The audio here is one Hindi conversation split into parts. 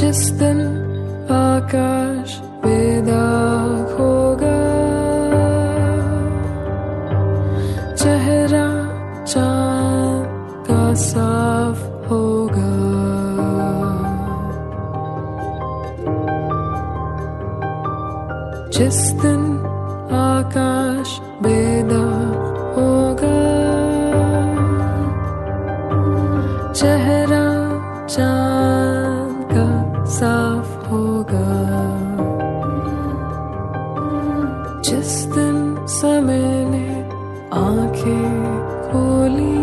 जिस दिन आकाश बेदाग होगा, चेहरा चांद का साफ होगा, जिस दिन आकाश बेदाग होगा, चेहरा चांद का साफ होगा, जिस दिन समय ने आंखें खोली,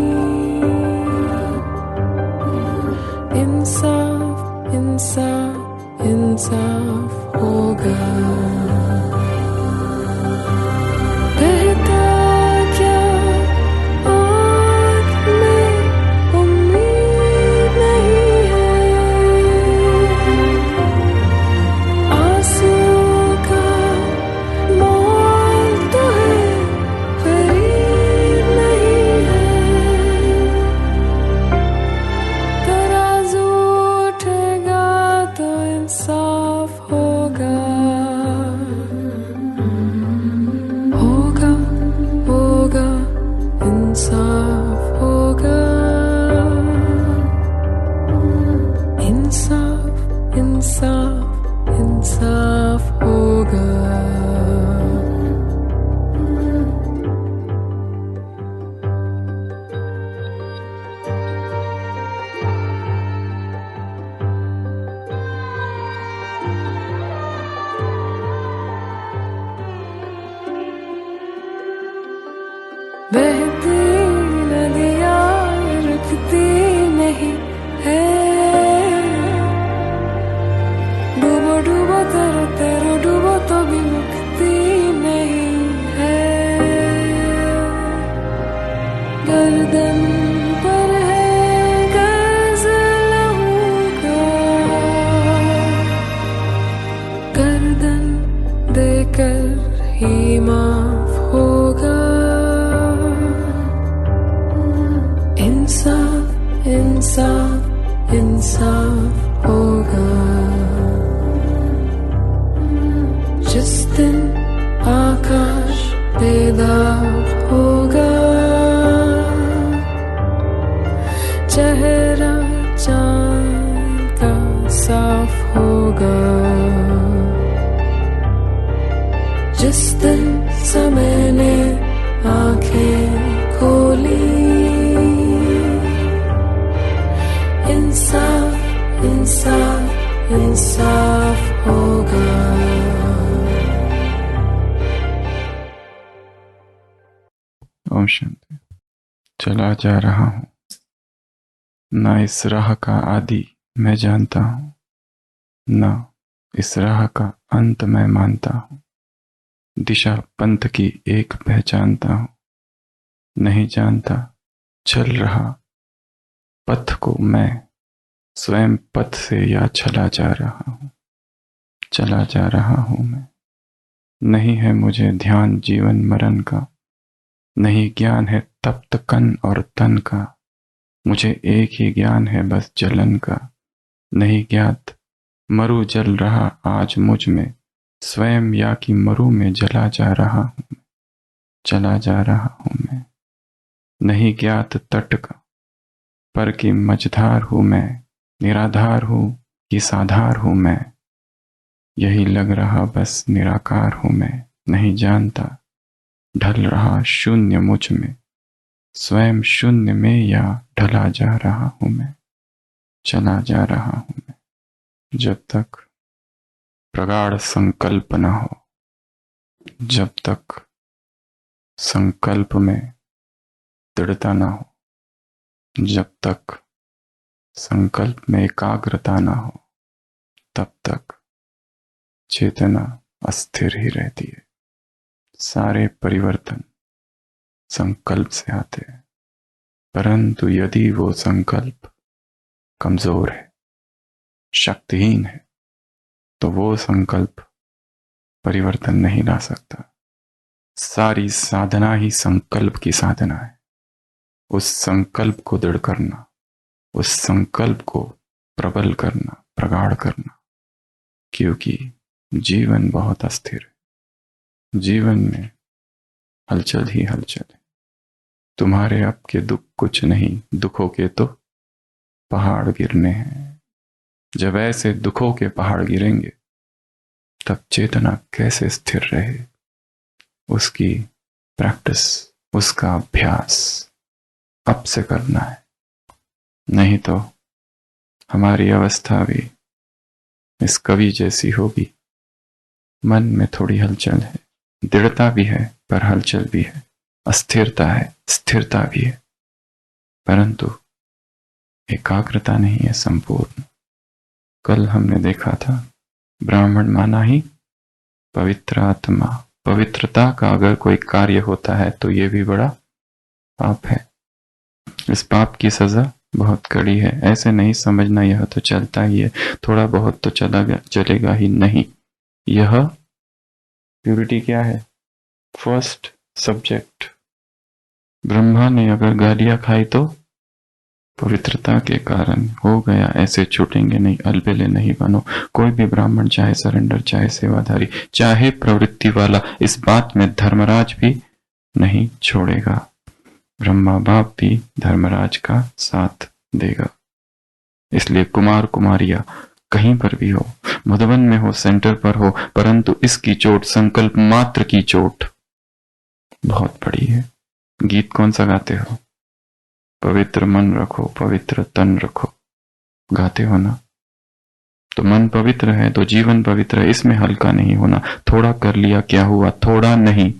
इंसाफ इंसाफ इंसाफ होगा। कहता क्या आँख में उम्मीद नहीं है, आंसू का मोल तो है, खरीद नहीं है। तराजू उठेगा तो इंसाफ होगा, होगा होगा इंसाफ होगा, इंसाफ इंसाफ इंसाफ होगा। बहती नदियाँ रुकती नहीं है, डूबो डूबो तरो तरो डूबो तो भी मुक्ति नहीं है। गर्दन पर है कर्ज लहू का, गर्दन देकर ही माफ होगा, इंसाफ इंसाफ इंसाफ होगा, जिस दिन आकाश बेदाग होगा, चेहरा चांद का साफ होगा, जिस दिन समय ने आंखें खोली, इंसाफ इंसाफ इंसाफ होगा। ओम शांति। चला जा रहा हूँ, ना इस राह का आदि मैं जानता हूँ, ना इस राह का अंत मैं मानता हूँ, दिशा पंथ की एक पहचानता हूँ, नहीं जानता चल रहा पथ को मैं, स्वयं पथ से या चला जा रहा हूँ, चला जा रहा हूँ मैं। नहीं है मुझे ध्यान जीवन मरण का, नहीं ज्ञान है तप्त कन और तन का, मुझे एक ही ज्ञान है बस जलन का, नहीं ज्ञात मरु जल रहा आज मुझ में, स्वयं या कि मरु में जला जा रहा हूँ, चला जा रहा हूँ मैं। नहीं ज्ञात तट का पर कि मझधार हूँ मैं, निराधार हूँ कि साधार हूँ मैं, यही लग रहा बस निराकार हूँ मैं, नहीं जानता ढल रहा शून्य मुझ में, स्वयं शून्य में या ढला जा रहा हूँ मैं, चला जा रहा हूँ मैं। जब तक प्रगाढ़ संकल्प न हो, जब तक संकल्प में दृढ़ता न हो, जब तक संकल्प में एकाग्रता न हो, तब तक चेतना अस्थिर ही रहती है। सारे परिवर्तन संकल्प से आते हैं, परंतु यदि वो संकल्प कमजोर है, शक्तिहीन है, तो वो संकल्प परिवर्तन नहीं ला सकता। सारी साधना ही संकल्प की साधना है। उस संकल्प को दृढ़ करना, उस संकल्प को प्रबल करना, प्रगाढ़ करना, क्योंकि जीवन बहुत अस्थिर है। जीवन में हलचल ही हलचल है। तुम्हारे अब के दुख कुछ नहीं, दुखों के तो पहाड़ गिरने हैं। जब ऐसे दुखों के पहाड़ गिरेंगे तब चेतना कैसे स्थिर रहे, उसकी प्रैक्टिस, उसका अभ्यास अब से करना है। नहीं तो हमारी अवस्था भी इस कवि जैसी होगी। मन में थोड़ी हलचल है, दृढ़ता भी है पर हलचल भी है, अस्थिरता है, स्थिरता भी है, परंतु एकाग्रता नहीं है संपूर्ण। कल हमने देखा था, ब्राह्मण माना ही पवित्र आत्मा। पवित्रता का अगर कोई कार्य होता है तो ये भी बड़ा पाप है। इस पाप की सजा बहुत कड़ी है। ऐसे नहीं समझना यह तो चलता ही है, थोड़ा बहुत तो चलेगा ही नहीं। यह प्यूरिटी क्या है? First subject. ब्रह्मा ने अगर गालियां खाई तो पवित्रता के कारण हो गया, ऐसे छूटेंगे नहीं। अलबेले नहीं बनो। कोई भी ब्राह्मण, चाहे सरेंडर, चाहे सेवाधारी, चाहे प्रवृत्ति वाला, इस बात में धर्मराज भी नहीं छोड़ेगा। ब्रह्मा बाप भी धर्मराज का साथ देगा। इसलिए कुमार कुमारियां कहीं पर भी हो, मधुबन में हो, सेंटर पर हो, परंतु इसकी चोट, संकल्प मात्र की चोट बहुत बड़ी है। गीत कौन सा गाते हो? पवित्र मन रखो, पवित्र तन रखो, गाते हो ना? तो मन पवित्र है तो जीवन पवित्र है। इसमें हल्का नहीं होना। थोड़ा कर लिया क्या हुआ? थोड़ा नहीं,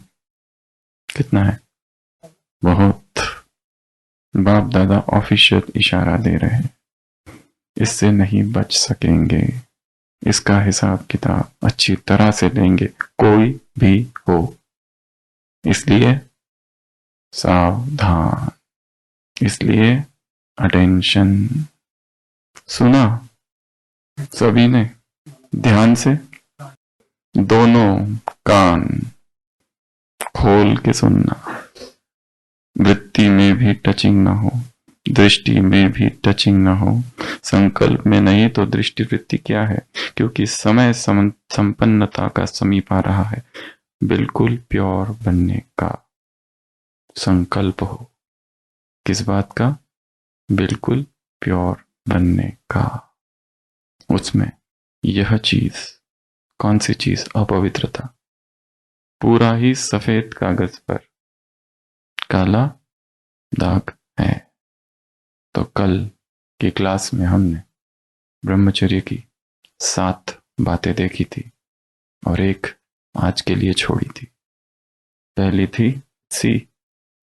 कितना है? बहुत। बाप दादा ऑफिशियल इशारा दे रहे हैं, इससे नहीं बच सकेंगे। इसका हिसाब किताब अच्छी तरह से लेंगे, कोई भी हो। इसलिए सावधान, इसलिए अटेंशन। सुना सभी ने ध्यान से? दोनों कान खोल के सुनना। वृत्ति में भी टचिंग ना हो, दृष्टि में भी टचिंग ना हो। संकल्प में नहीं तो दृष्टि वृत्ति क्या है? क्योंकि समय संपन्नता का समीप आ रहा है। बिल्कुल प्योर बनने का संकल्प हो। किस बात का? बिल्कुल प्योर बनने का। उसमें यह चीज, कौन सी चीज? अपवित्रता। पूरा ही सफेद कागज पर काला दाग है। तो कल की क्लास में हमने ब्रह्मचर्य की 7 बातें देखी थी और एक आज के लिए छोड़ी थी। पहली थी सी,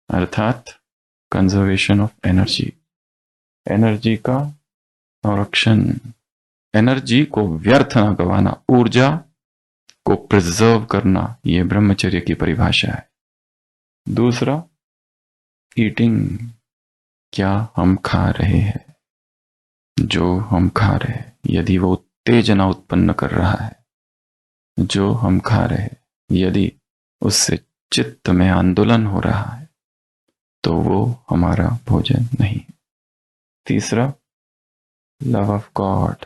अर्थात कंजर्वेशन ऑफ एनर्जी। एनर्जी का संरक्षण, एनर्जी को व्यर्थ न गवाना, ऊर्जा को प्रिजर्व करना, यह ब्रह्मचर्य की परिभाषा है। दूसरा, ईटिंग। क्या हम खा रहे हैं? जो हम खा रहे हैं, यदि वो उत्तेजना उत्पन्न कर रहा है, जो हम खा रहे हैं यदि उससे चित्त में आंदोलन हो रहा है, तो वो हमारा भोजन नहीं है। तीसरा, लव ऑफ गॉड।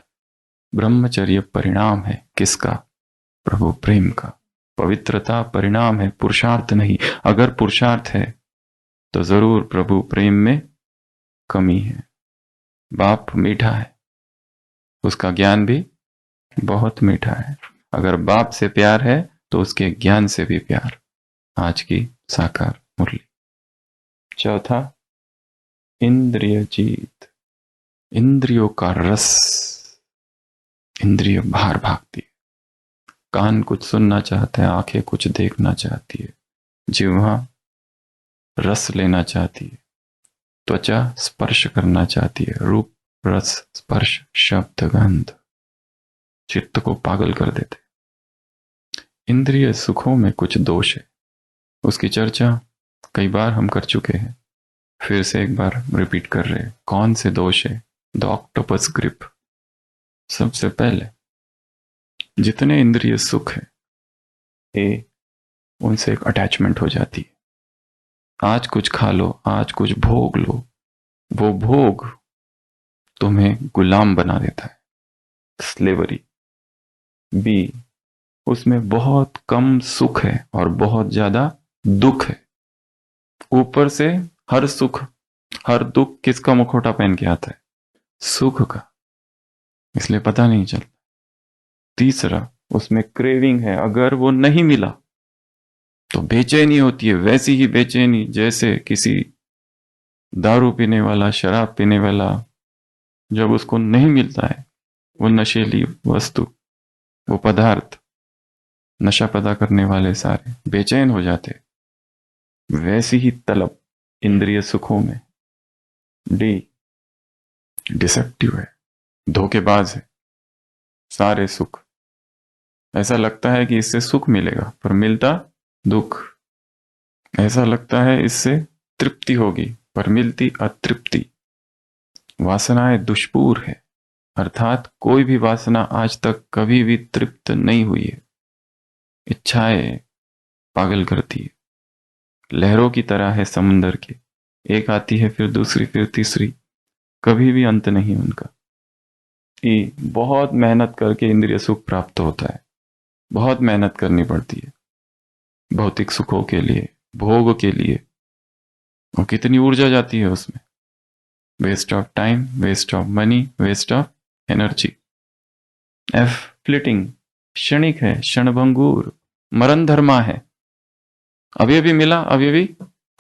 ब्रह्मचर्य परिणाम है किसका? प्रभु प्रेम का। पवित्रता परिणाम है, पुरुषार्थ नहीं। अगर पुरुषार्थ है तो जरूर प्रभु प्रेम में कमी है। बाप मीठा है, उसका ज्ञान भी बहुत मीठा है। अगर बाप से प्यार है तो उसके ज्ञान से भी प्यार। आज की साकार मुरली। चौथा, इंद्रिय जीत। इंद्रियों का रस, इंद्रिय बाहर भागती है। कान कुछ सुनना चाहता है, आंखें कुछ देखना चाहती है, जिह्वा रस लेना चाहती है, त्वचा स्पर्श करना चाहती है, रूप रस स्पर्श शब्द गंध चित्त को पागल कर देते। इंद्रिय सुखों में कुछ दोष है, उसकी चर्चा कई बार हम कर चुके हैं, फिर से एक बार रिपीट कर रहे हैं। कौन से दोष है? The octopus grip. सबसे पहले, जितने इंद्रिय सुख है उनसे एक अटैचमेंट हो जाती है। आज कुछ खा लो, आज कुछ भोग लो, वो भोग तुम्हें गुलाम बना देता है। स्लेवरी। बी, उसमें बहुत कम सुख है और बहुत ज्यादा दुख है। ऊपर से हर सुख हर दुख किसका मुखौटा पहन के आता है? सुख का, इसलिए पता नहीं चलता। तीसरा, उसमें क्रेविंग है, अगर वो नहीं मिला तो बेचैनी होती है, वैसी ही बेचैनी जैसे किसी दारू पीने वाला, शराब पीने वाला, जब उसको नहीं मिलता है वो नशीली वस्तु, वो पदार्थ, नशा पैदा करने वाले सारे बेचैन हो जाते, वैसी ही तलब इंद्रिय सुखों में। डी, डिसेप्टिव है, धोखेबाज है। सारे सुख, ऐसा लगता है कि इससे सुख मिलेगा पर मिलता दुख। ऐसा लगता है इससे तृप्ति होगी पर मिलती अतृप्ति। वासनाएं दुष्पूर है, अर्थात कोई भी वासना आज तक कभी भी तृप्त नहीं हुई है। इच्छाएं पागल करती है, लहरों की तरह है समुंदर के, एक आती है फिर दूसरी फिर तीसरी, कभी भी अंत नहीं उनका। ई, बहुत मेहनत करके इंद्रिय सुख प्राप्त होता है, बहुत मेहनत करनी पड़ती है भौतिक सुखों के लिए, भोग के लिए, और कितनी ऊर्जा जाती है उसमें। Waste of time, waste of money, waste of energy. F, fleeting, क्षणिक है, क्षणभंगुर, मरण धर्मा है। अभी अभी मिला, अभी अभी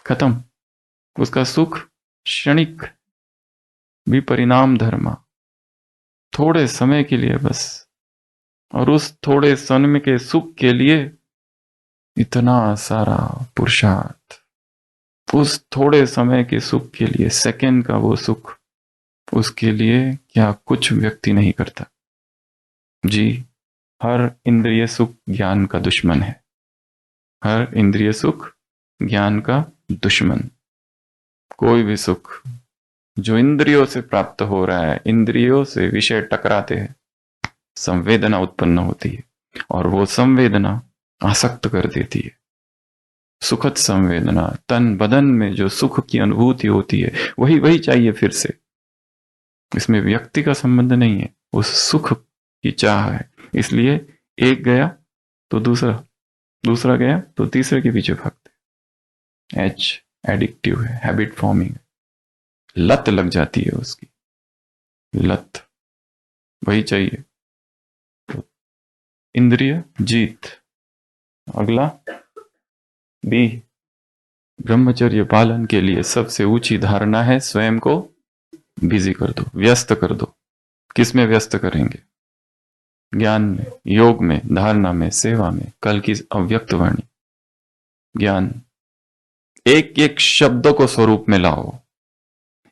खत्म, उसका सुख क्षणिक, विपरिणाम धर्मा, थोड़े समय के लिए बस, और उस थोड़े समय के सुख के लिए इतना सारा पुरुषार्थ, उस थोड़े समय के सुख के लिए, सेकंड का वो सुख, उसके लिए क्या कुछ व्यक्ति नहीं करता। जी, हर इंद्रिय सुख ज्ञान का दुश्मन है, हर इंद्रिय सुख ज्ञान का दुश्मन। कोई भी सुख जो इंद्रियों से प्राप्त हो रहा है, इंद्रियों से विषय टकराते हैं, संवेदना उत्पन्न होती है, और वो संवेदना आसक्त कर देती है। सुखद संवेदना, तन बदन में जो सुख की अनुभूति होती है, वही वही चाहिए फिर से। इसमें व्यक्ति का संबंध नहीं है, उस सुख की चाह है। इसलिए एक गया तो दूसरा, दूसरा गया तो तीसरे के पीछे भागते। एच, एडिक्टिव है, हैबिट फॉर्मिंग, लत लग जाती है उसकी, लत, वही चाहिए। तो इंद्रिय जीत। अगला बी, ब्रह्मचर्य पालन के लिए सबसे ऊंची धारणा है स्वयं को बिजी कर दो, व्यस्त कर दो। किस में व्यस्त करेंगे? ज्ञान में, योग में, धारणा में, सेवा में। कल की अव्यक्त वाणी, ज्ञान, एक एक शब्द को स्वरूप में लाओ,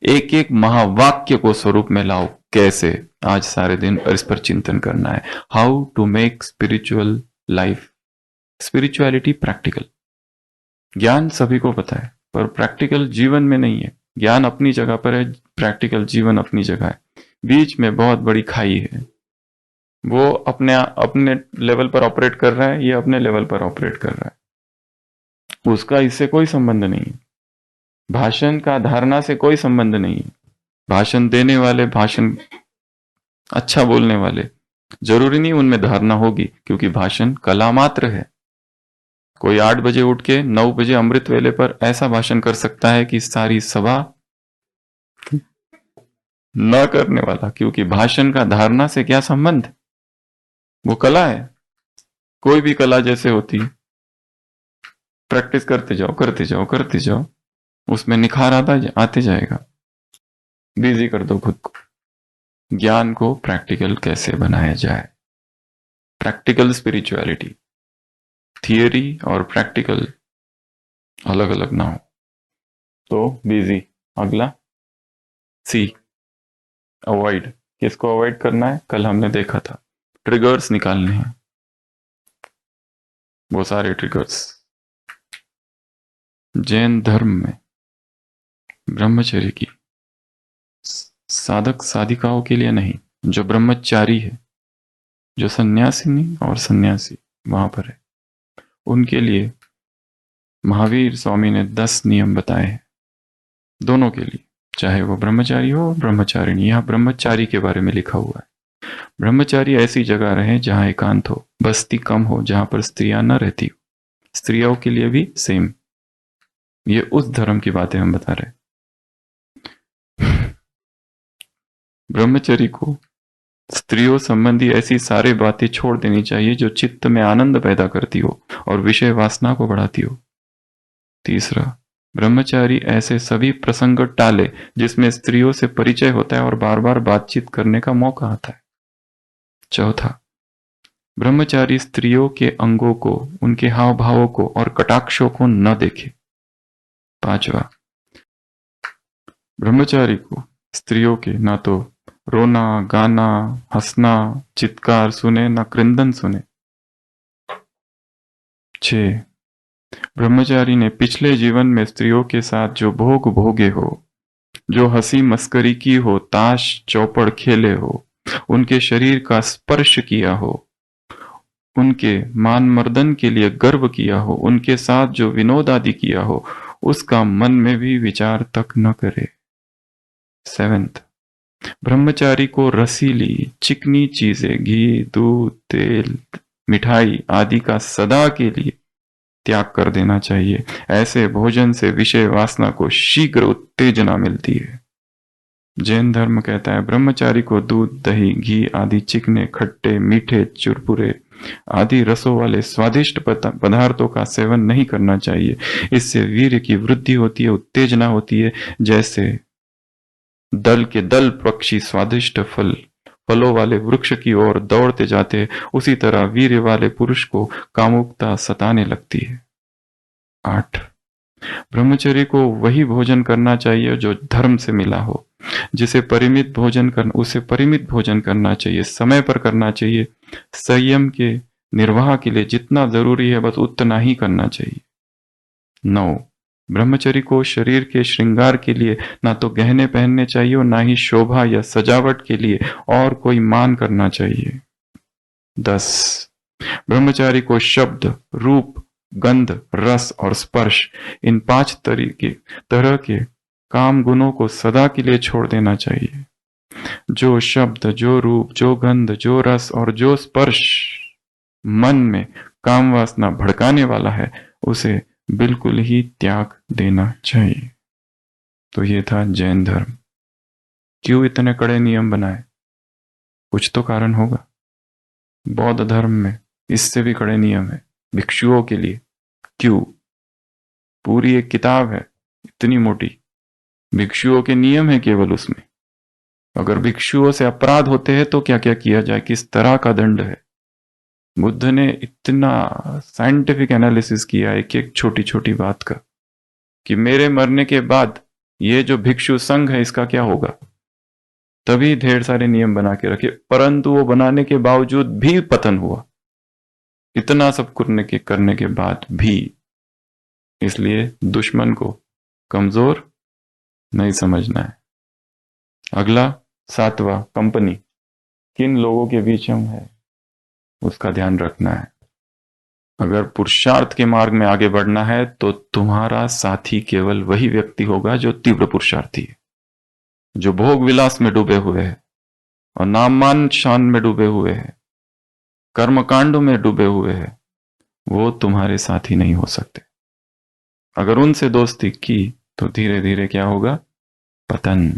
एक एक महावाक्य को स्वरूप में लाओ। कैसे? आज सारे दिन इस पर चिंतन करना है। How to make spiritual life, spirituality practical. ज्ञान सभी को पता है पर प्रैक्टिकल जीवन में नहीं है। ज्ञान अपनी जगह पर है, प्रैक्टिकल जीवन अपनी जगह है। बीच में बहुत बड़ी खाई है। वो अपने अपने लेवल पर ऑपरेट कर रहा है, ये अपने लेवल पर ऑपरेट कर रहा है, उसका इससे कोई संबंध नहीं है। भाषण का धारणा से कोई संबंध नहीं है। भाषण देने वाले, भाषण अच्छा बोलने वाले, जरूरी नहीं उनमें धारणा होगी, क्योंकि भाषण कला मात्र है। कोई 8 बजे उठ के 9 बजे अमृत वेले पर ऐसा भाषण कर सकता है कि सारी सभा न करने वाला, क्योंकि भाषण का धारणा से क्या संबंध? वो कला है, कोई भी कला जैसे होती है। प्रैक्टिस करते जाओ, करते जाओ, करते जाओ, उसमें निखार आते जाएगा। बिजी कर दो खुद को। ज्ञान को प्रैक्टिकल कैसे बनाया जाए, प्रैक्टिकल स्पिरिचुअलिटी। थियरी और प्रैक्टिकल अलग अलग ना हो तो बिजी। अगला सी, अवॉइड। किसको अवॉइड करना है? कल हमने देखा था, ट्रिगर्स निकालने हैं, वो सारे ट्रिगर्स। जैन धर्म में ब्रह्मचर्य की साधक साधिकाओं के लिए नहीं, जो ब्रह्मचारी है, जो सन्यासिनी और सन्यासी वहां पर है, उनके लिए महावीर स्वामी ने 10 नियम बताए हैं, दोनों के लिए, चाहे वो ब्रह्मचारी हो ब्रह्मचारिणी। यहां ब्रह्मचारी के बारे में लिखा हुआ है। ब्रह्मचारी ऐसी जगह रहे जहां एकांत हो, बस्ती कम हो, जहां पर स्त्रियां न रहती हो। स्त्रियों के लिए भी सेम। ये उस धर्म की बातें हम बता रहे हैं। ब्रह्मचरी को स्त्रियों संबंधी ऐसी सारी बातें छोड़ देनी चाहिए जो चित्त में आनंद पैदा करती हो और विषय वासना को बढ़ाती हो। तीसरा, ब्रह्मचारी ऐसे सभी प्रसंग टाले जिसमें स्त्रियों से परिचय होता है और बार बार बातचीत करने का मौका आता है। चौथा, ब्रह्मचारी स्त्रियों के अंगों को, उनके हाव भावों को और कटाक्षों को न देखे। पांचवा, ब्रह्मचारी को स्त्रियों के ना तो रोना, गाना, हंसना, चित्कार सुने, ना क्रंदन सुने। 6, ब्रह्मचारी ने पिछले जीवन में स्त्रियों के साथ जो भोग भोगे हो, जो हंसी मस्करी की हो, ताश चौपड़ खेले हो, उनके शरीर का स्पर्श किया हो, उनके मान मर्दन के लिए गर्व किया हो, उनके साथ जो विनोद आदि किया हो, उसका मन में भी विचार तक न करे। 7, ब्रह्मचारी को रसीली चिकनी चीजें, घी, दूध, तेल, मिठाई आदि का सदा के लिए त्याग कर देना चाहिए। ऐसे भोजन से विषय वासना को शीघ्र उत्तेजना मिलती है। जैन धर्म कहता है ब्रह्मचारी को दूध, दही, घी आदि चिकने, खट्टे, मीठे, चुरपुरे आदि रसों वाले स्वादिष्ट पदार्थों का सेवन नहीं करना चाहिए। इससे वीर्य की वृद्धि होती है, उत्तेजना होती है। जैसे दल के दल पक्षी स्वादिष्ट फलों वाले वृक्ष की ओर दौड़ते जाते, उसी तरह वीर्य वाले पुरुष को कामुकता सताने लगती है। 8, ब्रह्मचर्य को वही भोजन करना चाहिए जो धर्म से मिला हो। उसे परिमित भोजन करना चाहिए, समय पर करना चाहिए। संयम के निर्वाह के लिए जितना जरूरी है बस उतना ही करना चाहिए। 9, ब्रह्मचर्य को शरीर के श्रृंगार के लिए ना तो गहने पहनने चाहिए और ना ही शोभा या सजावट के लिए और कोई मान करना चाहिए। 10, ब्रह्मचारी को शब्द, रूप, गंध, रस और स्पर्श, इन 5 तरह के काम गुणों को सदा के लिए छोड़ देना चाहिए। जो शब्द, जो रूप, जो गंध, जो रस और जो स्पर्श मन में काम वासना भड़काने वाला है, उसे बिल्कुल ही त्याग देना चाहिए। तो ये था जैन धर्म। क्यों इतने कड़े नियम बनाए? कुछ तो कारण होगा। बौद्ध धर्म में इससे भी कड़े नियम है भिक्षुओं के लिए। क्यों? पूरी एक किताब है इतनी मोटी, भिक्षुओं के नियम है केवल उसमें। अगर भिक्षुओं से अपराध होते हैं तो क्या क्या किया जाए, किस तरह का दंड है। बुद्ध ने इतना साइंटिफिक एनालिसिस किया एक एक छोटी छोटी बात का कि मेरे मरने के बाद ये जो भिक्षु संघ है इसका क्या होगा। तभी ढेर सारे नियम बना के रखे, परंतु वो बनाने के बावजूद भी पतन हुआ, इतना सब करने के बाद भी। इसलिए दुश्मन को कमजोर नहीं समझना है। अगला 7वां, कंपनी। किन लोगों के बीच हम है उसका ध्यान रखना है। अगर पुरुषार्थ के मार्ग में आगे बढ़ना है तो तुम्हारा साथी केवल वही व्यक्ति होगा जो तीव्र पुरुषार्थी है, जो भोग विलास में डूबे हुए हैं और नाम मान शान में डूबे हुए हैं, कर्मकांडों में डूबे हुए हैं। वो तुम्हारे साथी नहीं हो सकते। अगर उनसे दोस्ती की तो धीरे धीरे क्या होगा? पतन।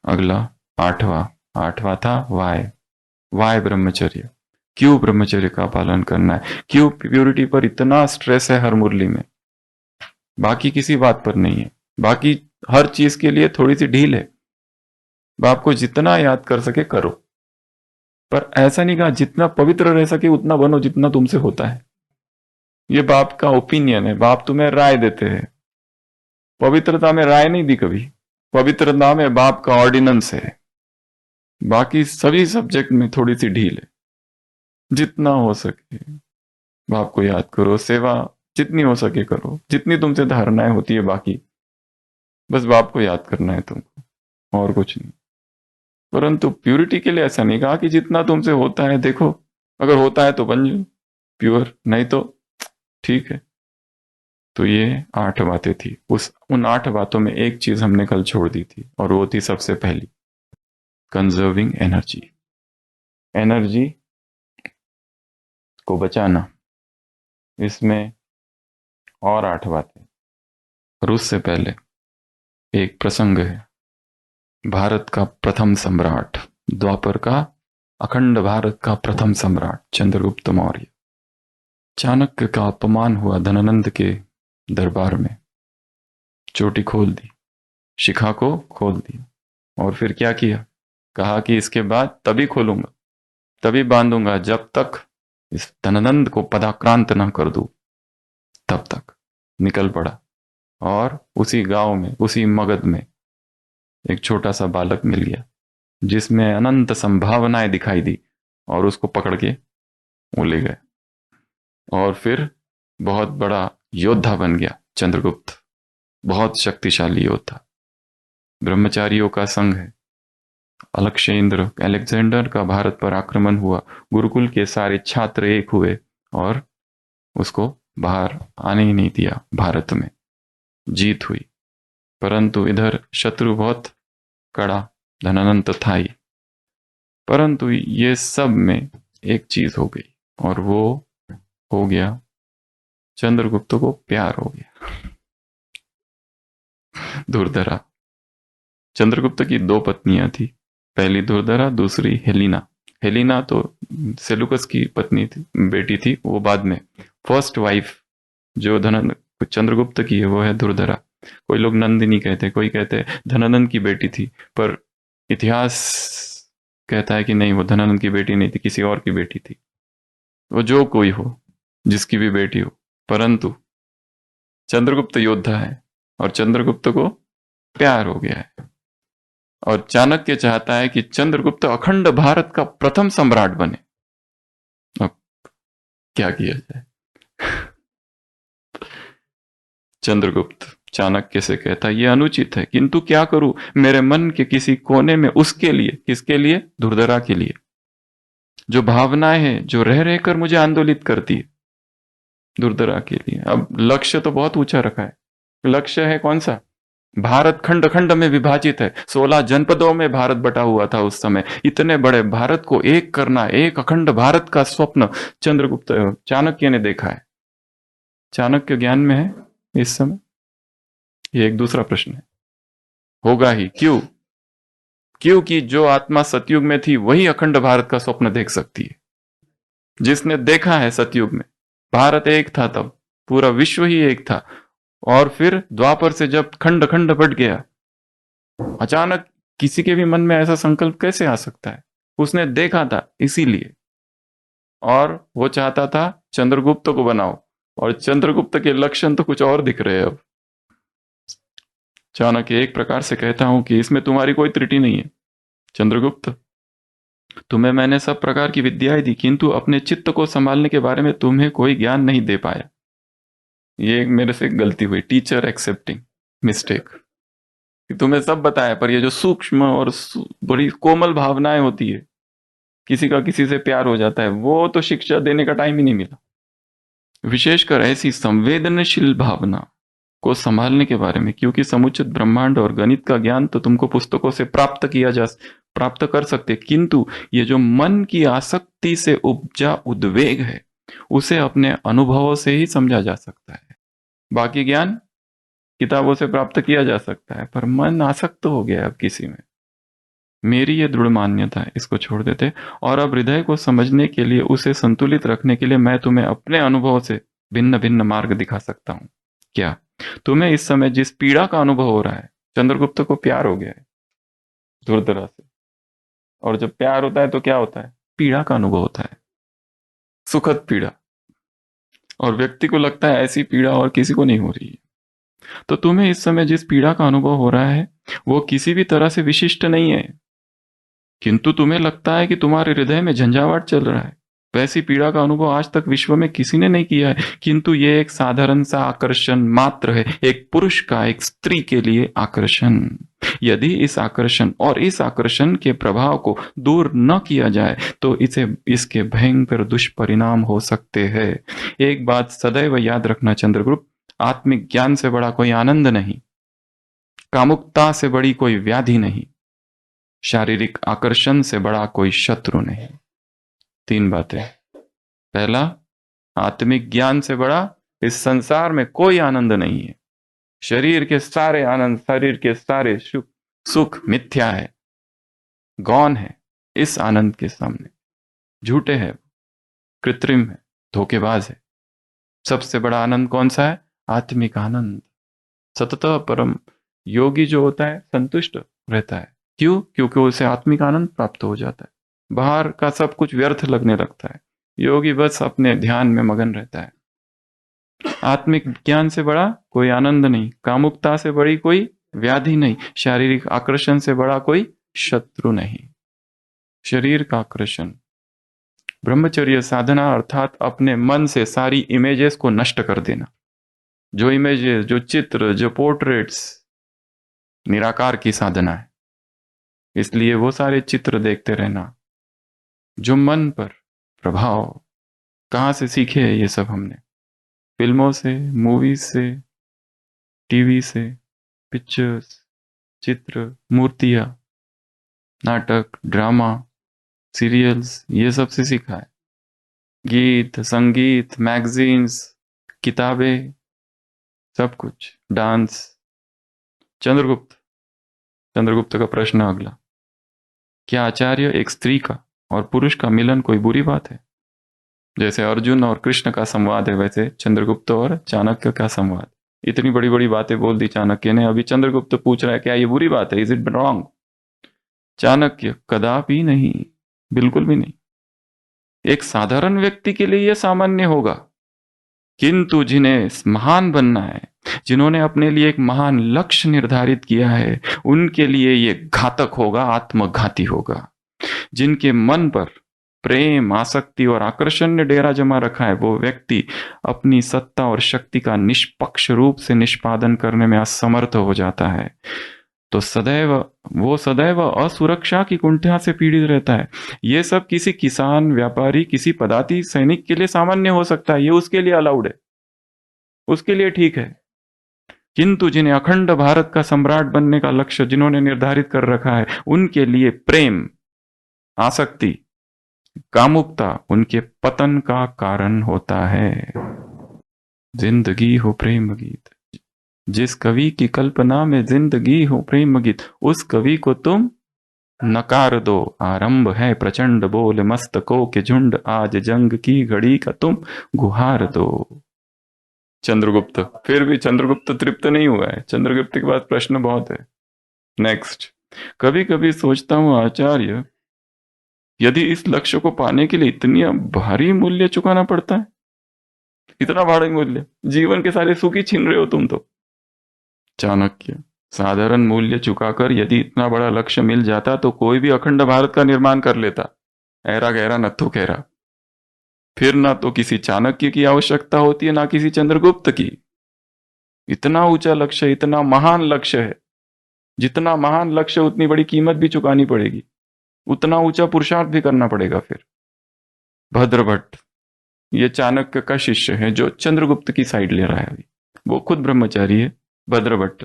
अगला 8वां था वाय ब्रह्मचर्य। क्यों ब्रह्मचर्य का पालन करना है? क्यों प्योरिटी पर इतना स्ट्रेस है हर मुरली में? बाकी किसी बात पर नहीं है, बाकी हर चीज के लिए थोड़ी सी ढील है। बाप को जितना याद कर सके करो, पर ऐसा नहीं कहा जितना पवित्र रह सके उतना बनो जितना तुमसे होता है। ये बाप का ओपिनियन है, बाप तुम्हें राय देते हैं। पवित्रता में राय नहीं दी कभी, पवित्रता में बाप का ऑर्डिनेंस है। बाकी सभी सब्जेक्ट में थोड़ी सी ढील है। जितना हो सके बाप को याद करो, सेवा जितनी हो सके करो, जितनी तुमसे धारणाएं होती है बाकी, बस बाप को याद करना है तुमको, और कुछ नहीं। परंतु प्यूरिटी के लिए ऐसा नहीं कहा कि जितना तुमसे होता है देखो, अगर होता है तो बन जाओ प्योर, नहीं तो ठीक है। तो ये 8 बातें थी। उन 8 बातों में एक चीज हमने कल छोड़ दी थी और वो थी सबसे पहली, कंजर्विंग एनर्जी। एनर्जी को बचाना, इसमें और 8 बातें। और उससे पहले एक प्रसंग है। भारत का प्रथम सम्राट, द्वापर का अखंड भारत का प्रथम सम्राट चंद्रगुप्त मौर्य, चाणक्य का अपमान हुआ धनानंद के दरबार में। चोटी खोल दी, शिखा को खोल दी, और फिर क्या किया? कहा कि इसके बाद तभी खोलूंगा, तभी बांधूंगा जब तक इस धनानंद को पदाक्रांत ना कर दूं। तब तक निकल पड़ा, और उसी गांव में, उसी मगध में एक छोटा सा बालक मिल गया जिसमें अनंत संभावनाएं दिखाई दी, और उसको पकड़ के वो ले गए, और फिर बहुत बड़ा योद्धा बन गया चंद्रगुप्त, बहुत शक्तिशाली योद्धा। ब्रह्मचारियों का संघ है। अलक्षेंद्र, अलेक्जेंडर का भारत पर आक्रमण हुआ, गुरुकुल के सारे छात्र एक हुए और उसको बाहर आने ही नहीं दिया। भारत में जीत हुई, परंतु इधर शत्रु बहुत कड़ा, धनानंद था ही। परंतु ये सब में एक चीज हो गई, और वो हो गया चंद्रगुप्त को प्यार हो गया। दुर्धरा। चंद्रगुप्त की 2 पत्नियां थी, पहली दुर्धरा, दूसरी हेलिना। हेलिना तो सेलुकस की पत्नी थी, बेटी थी, वो बाद में। फर्स्ट वाइफ जो चंद्रगुप्त की है वो है दुर्धरा। कोई लोग नंदिनी कहते, कोई कहते धनानंद की बेटी थी, पर इतिहास कहता है कि नहीं, वो धनानंद की बेटी नहीं थी, किसी और की बेटी थी। वो जो कोई हो, जिसकी भी बेटी हो, परंतु चंद्रगुप्त योद्धा है और चंद्रगुप्त को प्यार हो गया है। और चाणक्य चाहता है कि चंद्रगुप्त अखंड भारत का प्रथम सम्राट बने। अब क्या किया जाए? चंद्रगुप्त चाणक्य से कहता है, यह अनुचित है, किंतु क्या करूं? मेरे मन के किसी कोने में उसके लिए, किसके लिए? दुर्धरा के लिए, जो भावनाएं हैं, जो रह रहकर मुझे आंदोलित करती है, दुर्धरा के लिए। अब लक्ष्य तो बहुत ऊंचा रखा है। लक्ष्य है कौन सा? भारत खंड खंड में विभाजित है, 16 जनपदों में भारत बटा हुआ था उस समय। इतने बड़े भारत को एक करना, एक अखंड भारत का स्वप्न चंद्रगुप्त चाणक्य ने देखा है। चाणक्य ज्ञान में है इस समय? ये एक दूसरा प्रश्न है। होगा ही। क्यों? क्योंकि जो आत्मा सतयुग में थी वही अखंड भारत का स्वप्न देख सकती है। जिसने देखा है सतयुग में भारत एक था, तब पूरा विश्व ही एक था, और फिर द्वापर से जब खंड खंड बट गया, अचानक किसी के भी मन में ऐसा संकल्प कैसे आ सकता है? उसने देखा था, इसीलिए। और वो चाहता था चंद्रगुप्त को बनाओ, और चंद्रगुप्त के लक्षण तो कुछ और दिख रहे हैं अब। चाणक्य एक प्रकार से कहता हूं कि इसमें तुम्हारी कोई त्रुटि नहीं है चंद्रगुप्त। तुम्हें मैंने सब प्रकार की विद्याएं दी, किंतु अपने चित्त को संभालने के बारे में तुम्हें कोई ज्ञान नहीं दे पाया। ये मेरे से गलती हुई, टीचर एक्सेप्टिंग मिस्टेक। तुम्हें सब बताया, पर ये जो सूक्ष्म और बड़ी कोमल भावनाएं होती है, किसी का किसी से प्यार हो जाता है, वो तो शिक्षा देने का टाइम ही नहीं मिला। विशेषकर ऐसी संवेदनशील भावना को संभालने के बारे में, क्योंकि समुचित ब्रह्मांड और गणित का ज्ञान तो तुमको पुस्तकों से प्राप्त कर सकते, किंतु ये जो मन की आसक्ति से उपजा उद्वेग है, उसे अपने अनुभवों से ही समझा जा सकता है। बाकी ज्ञान किताबों से प्राप्त किया जा सकता है, पर मन आसक्त हो गया अब किसी में। मेरी ये दृढ़ मान्यता है, इसको छोड़ देते, और अब हृदय को समझने के लिए, उसे संतुलित रखने के लिए मैं तुम्हें अपने अनुभव से भिन्न भिन्न मार्ग दिखा सकता हूं। क्या तुम्हें इस समय जिस पीड़ा का अनुभव हो रहा है, चंद्रगुप्त को प्यार हो गया है दुर्धरा से, और जब प्यार होता है तो क्या होता है? पीड़ा का अनुभव होता है, सुखद पीड़ा, और व्यक्ति को लगता है ऐसी पीड़ा और किसी को नहीं हो रही है। तो तुम्हें इस समय जिस पीड़ा का अनुभव हो रहा है वो किसी भी तरह से विशिष्ट नहीं है, किंतु तुम्हें लगता है कि तुम्हारे हृदय में झंझावात चल रहा है। वैसी पीड़ा का अनुभव आज तक विश्व में किसी ने नहीं किया है, किंतु ये एक साधारण सा आकर्षण मात्र है, एक पुरुष का एक स्त्री के लिए आकर्षण। यदि इस आकर्षण के प्रभाव को दूर न किया जाए तो इसके भयंकर दुष्परिणाम हो सकते हैं। एक बात सदैव याद रखना चंद्रगुप्त, आत्मिक ज्ञान से बड़ा कोई आनंद नहीं, कामुकता से बड़ी कोई व्याधि नहीं, शारीरिक आकर्षण से बड़ा कोई शत्रु नहीं। 3 बातें। पहला, आत्मिक ज्ञान से बड़ा इस संसार में कोई आनंद नहीं है। शरीर के सारे आनंद, शरीर के सारे सुख सुख मिथ्या है, गौण है इस आनंद के सामने, झूठे है, कृत्रिम है, धोखेबाज है। सबसे बड़ा आनंद कौन सा है? आत्मिक आनंद। सतत परम योगी जो होता है संतुष्ट रहता है। क्यों? क्योंकि उसे आत्मिक आनंद प्राप्त हो जाता है, बाहर का सब कुछ व्यर्थ लगने लगता है। योगी बस अपने ध्यान में मगन रहता है। आत्मिक ज्ञान से बड़ा कोई आनंद नहीं, कामुकता से बड़ी कोई व्याधि नहीं, शारीरिक आकर्षण से बड़ा कोई शत्रु नहीं। शरीर का आकर्षण, ब्रह्मचर्य साधना अर्थात अपने मन से सारी इमेजेस को नष्ट कर देना। जो इमेजेस, जो चित्र, जो पोर्ट्रेट्स निराकार की साधना है, इसलिए वो सारे चित्र देखते रहना जो मन पर प्रभाव। कहाँ से सीखे ये सब हमने? फिल्मों से, मूवीज से, टीवी से, पिक्चर्स, चित्र, मूर्तियां, नाटक, ड्रामा, सीरियल्स, ये सब से सीखा है। गीत, संगीत, मैगजीन्स, किताबें, सब कुछ, डांस। चंद्रगुप्त, चंद्रगुप्त का प्रश्न अगला, क्या आचार्य एक स्त्री का और पुरुष का मिलन कोई बुरी बात है? जैसे अर्जुन और कृष्ण का संवाद है, वैसे चंद्रगुप्त और चाणक्य का संवाद। इतनी बड़ी बड़ी बातें बोल दी चाणक्य ने, अभी चंद्रगुप्त पूछ रहा है क्या ये बुरी बात है? Is it wrong? चाणक्य, कदापि नहीं, बिल्कुल भी नहीं। एक साधारण व्यक्ति के लिए यह सामान्य होगा, किंतु जिन्हें महान बनना है, जिन्होंने अपने लिए एक महान लक्ष्य निर्धारित किया है, उनके लिए यह घातक होगा, आत्मघाती होगा। जिनके मन पर प्रेम, आसक्ति और आकर्षण ने डेरा जमा रखा है, वो व्यक्ति अपनी सत्ता और शक्ति का निष्पक्ष रूप से निष्पादन करने में असमर्थ हो जाता है। तो वो सदैव असुरक्षा की कुंठा से पीड़ित रहता है। ये सब किसी किसान, व्यापारी, किसी पदाति सैनिक के लिए सामान्य हो सकता है, ये उसके लिए अलाउड है, उसके लिए ठीक है। किंतु जिन्हें अखंड भारत का सम्राट बनने का लक्ष्य जिन्होंने निर्धारित कर रखा है, उनके लिए प्रेम, आसक्ति, कामुकता उनके पतन का कारण होता है। जिंदगी हो प्रेम गीत, जिस कवि की कल्पना में जिंदगी हो प्रेम गीत, उस कवि को तुम नकार दो। आरंभ है प्रचंड बोल मस्तकों के झुंड, आज जंग की घड़ी का तुम गुहार दो। चंद्रगुप्त, फिर भी चंद्रगुप्त तृप्त नहीं हुआ है, चंद्रगुप्त के पास प्रश्न बहुत है। नेक्स्ट, कभी कभी सोचता हूं आचार्य, यदि इस लक्ष्य को पाने के लिए इतनी भारी मूल्य चुकाना पड़ता है, इतना भारी मूल्य, जीवन के सारे सुख ही छीन रहे हो तुम तो। चाणक्य, साधारण मूल्य चुकाकर यदि इतना बड़ा लक्ष्य मिल जाता तो कोई भी अखंड भारत का निर्माण कर लेता। ऐरा गहरा नत्थु कहरा। फिर ना तो किसी चाणक्य की आवश्यकता होती है, ना किसी चंद्रगुप्त की। इतना ऊंचा लक्ष्य, इतना महान लक्ष्य है, जितना महान लक्ष्य उतनी बड़ी कीमत भी चुकानी पड़ेगी, उतना ऊंचा पुरुषार्थ भी करना पड़ेगा। फिर भद्रभट्ट, ये चाणक्य का शिष्य है जो चंद्रगुप्त की साइड ले रहा है अभी, वो खुद ब्रह्मचारी है। भद्रभट्ट,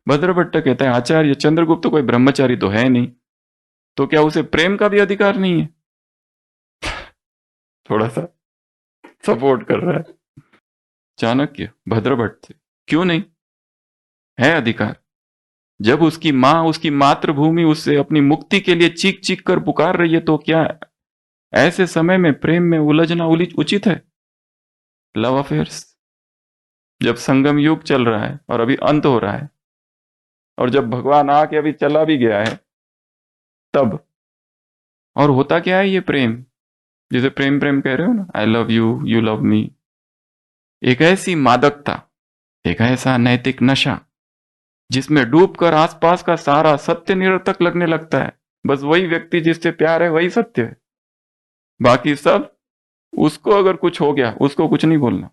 भद्रभट्ट कहता है आचार्य चंद्रगुप्त कोई ब्रह्मचारी तो है नहीं, तो क्या उसे प्रेम का भी अधिकार नहीं है? थोड़ा सा सपोर्ट कर रहा है चाणक्य भद्रभट्ट से। क्यों नहीं है अधिकार? जब उसकी मां, उसकी मातृभूमि उससे अपनी मुक्ति के लिए चीख चीख कर पुकार रही है, तो क्या ऐसे समय में प्रेम में उलझना उचित है? लव अफेयर्स, जब संगम युग चल रहा है और अभी अंत हो रहा है, और जब भगवान आके अभी चला भी गया है, तब और होता क्या है ये प्रेम, जिसे प्रेम प्रेम कह रहे हो ना, I love you, you love me. एक ऐसी मादकता, एक ऐसा नैतिक नशा जिसमें डूबकर आसपास का सारा सत्य निरर्थक लगने लगता है। बस वही व्यक्ति जिससे प्यार है वही सत्य है, बाकी सब, उसको अगर कुछ हो गया उसको कुछ नहीं बोलना,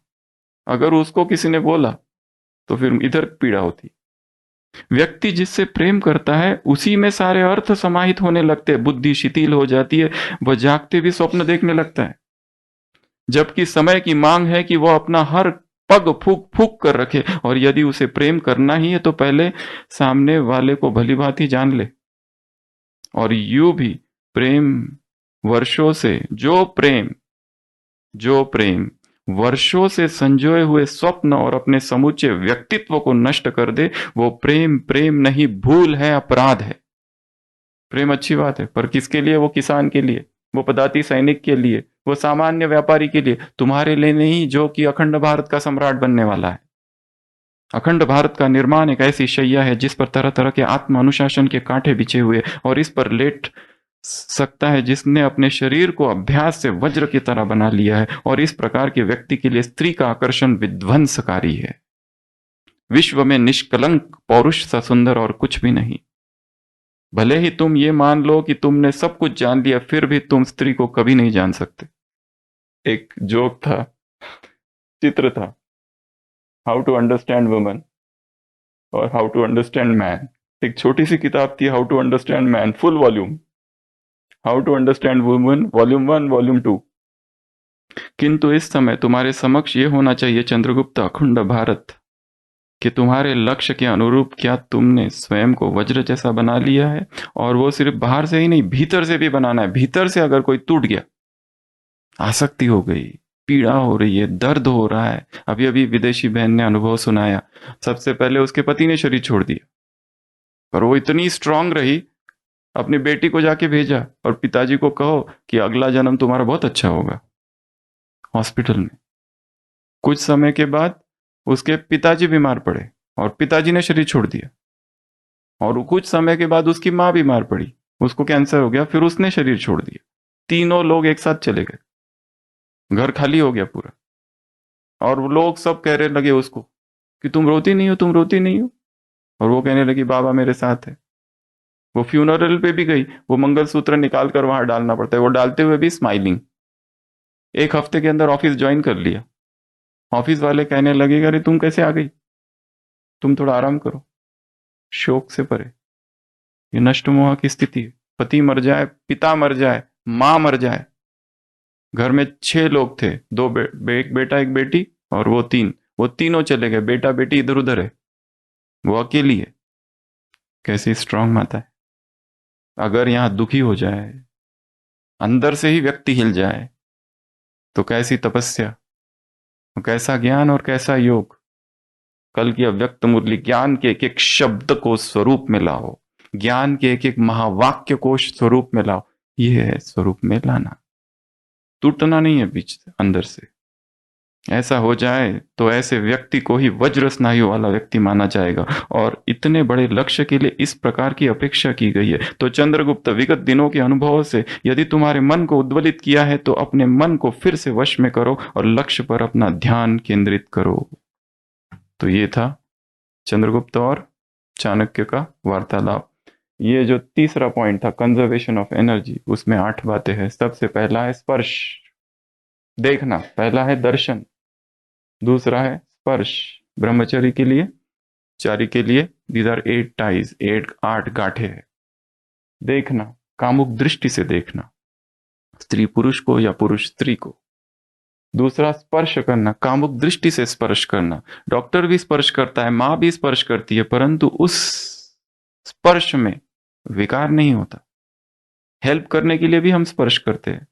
अगर उसको किसी ने बोला तो फिर इधर पीड़ा होती। व्यक्ति जिससे प्रेम करता है उसी में सारे अर्थ समाहित होने लगते हैं, बुद्धि शिथिल हो जाती है, वह जागते भी स्वप्न देखने लगता है। जबकि समय की मांग है कि वह अपना हर पग फूक फूक कर रखे, और यदि उसे प्रेम करना ही है तो पहले सामने वाले को भली भांति जान ले। और यूं भी प्रेम वर्षों से जो प्रेम वर्षों से संजोए हुए स्वप्न और अपने समूचे व्यक्तित्व को नष्ट कर दे, वो प्रेम प्रेम नहीं, भूल है, अपराध है। प्रेम अच्छी बात है, पर किसके लिए? वो किसान के लिए, वो पदाती सैनिक के लिए, वो सामान्य व्यापारी के लिए, तुम्हारे लिए नहीं, जो कि अखंड भारत का सम्राट बनने वाला है। अखंड भारत का निर्माण एक ऐसी शैया है जिस पर तरह तरह के आत्म अनुशासन के कांटे बिछे हुए, और इस पर लेट सकता है जिसने अपने शरीर को अभ्यास से वज्र की तरह बना लिया है। और इस प्रकार के व्यक्ति के लिए स्त्री का आकर्षण विध्वंसकारी है। विश्व में निष्कलंक पौरुष सा सुंदर और कुछ भी नहीं। भले ही तुम ये मान लो कि तुमने सब कुछ जान लिया, फिर भी तुम स्त्री को कभी नहीं जान सकते। एक जोक था, चित्र था, हाउ टू अंडरस्टैंड वुमन और हाउ टू अंडरस्टैंड मैन। एक छोटी सी किताब थी, how to understand man, full volume, how to understand woman volume 1 volume 2। किंतु इस समय तुम्हारे समक्ष ये होना चाहिए चंद्रगुप्त अखंड भारत, कि तुम्हारे लक्ष्य के अनुरूप क्या तुमने स्वयं को वज्र जैसा बना लिया है? और वो सिर्फ बाहर से ही नहीं, भीतर से भी बनाना है। भीतर से अगर कोई टूट गया, आसक्ति हो गई, पीड़ा हो रही है, दर्द हो रहा है। अभी अभी विदेशी बहन ने अनुभव सुनाया, सबसे पहले उसके पति ने शरीर छोड़ दिया, पर वो इतनी स्ट्रांग रही, अपनी बेटी को जाके भेजा और पिताजी को कहो कि अगला जन्म तुम्हारा बहुत अच्छा होगा। हॉस्पिटल में कुछ समय के बाद उसके पिताजी बीमार पड़े और पिताजी ने शरीर छोड़ दिया। और कुछ समय के बाद उसकी माँ बीमार पड़ी, उसको कैंसर हो गया, फिर उसने शरीर छोड़ दिया। तीनों लोग एक साथ चले गए, घर खाली हो गया पूरा। और वो लोग सब कहने लगे उसको कि तुम रोती नहीं हो, तुम रोती नहीं हो। और वो कहने लगी बाबा मेरे साथ है। वो फ्यूनरल पे भी गई, वो मंगलसूत्र निकाल कर वहां डालना पड़ता है, वो डालते हुए भी स्माइलिंग। एक हफ्ते के अंदर ऑफिस ज्वाइन कर लिया। ऑफिस वाले कहने लगे अरे तुम कैसे आ गई, तुम थोड़ा आराम करो। शोक से परे, ये नष्ट मोह की स्थिति है। पति मर जाए, पिता मर जाए, मां मर जाए। घर में 6 लोग थे, एक बेटा एक बेटी और वो तीनों चले गए। बेटा बेटी इधर उधर है, वो अकेली है। कैसी स्ट्रांग माता है। अगर यहां दुखी हो जाए, अंदर से ही व्यक्ति हिल जाए, तो कैसी तपस्या, कैसा ज्ञान और कैसा योग। कल की अव्यक्त मुरली, ज्ञान के एक एक शब्द को स्वरूप में लाओ, ज्ञान के एक एक महावाक्य को स्वरूप में लाओ। ये है स्वरूप में लाना, टूटना नहीं है बीच से, अंदर से। ऐसा हो जाए तो ऐसे व्यक्ति को ही वज्र स्नायु वाला व्यक्ति माना जाएगा। और इतने बड़े लक्ष्य के लिए इस प्रकार की अपेक्षा की गई है। तो चंद्रगुप्त, विगत दिनों के अनुभवों से यदि तुम्हारे मन को उद्वेलित किया है, तो अपने मन को फिर से वश में करो और लक्ष्य पर अपना ध्यान केंद्रित करो। तो ये था चंद्रगुप्त और चाणक्य का वार्तालाप। ये जो तीसरा पॉइंट था, कंजर्वेशन ऑफ एनर्जी, उसमें 8 बातें हैं। सबसे पहला है स्पर्श, देखना। पहला है दर्शन, दूसरा है स्पर्श, ब्रह्मचर्य के लिए, चारी के लिए, दीज आर 8 टाइज, 8 गांठे है। देखना, कामुक दृष्टि से देखना, स्त्री पुरुष को या पुरुष स्त्री को। दूसरा स्पर्श करना, कामुक दृष्टि से स्पर्श करना। डॉक्टर भी स्पर्श करता है, मां भी स्पर्श करती है, परंतु उस स्पर्श में विकार नहीं होता। हेल्प करने के लिए भी हम स्पर्श करते हैं,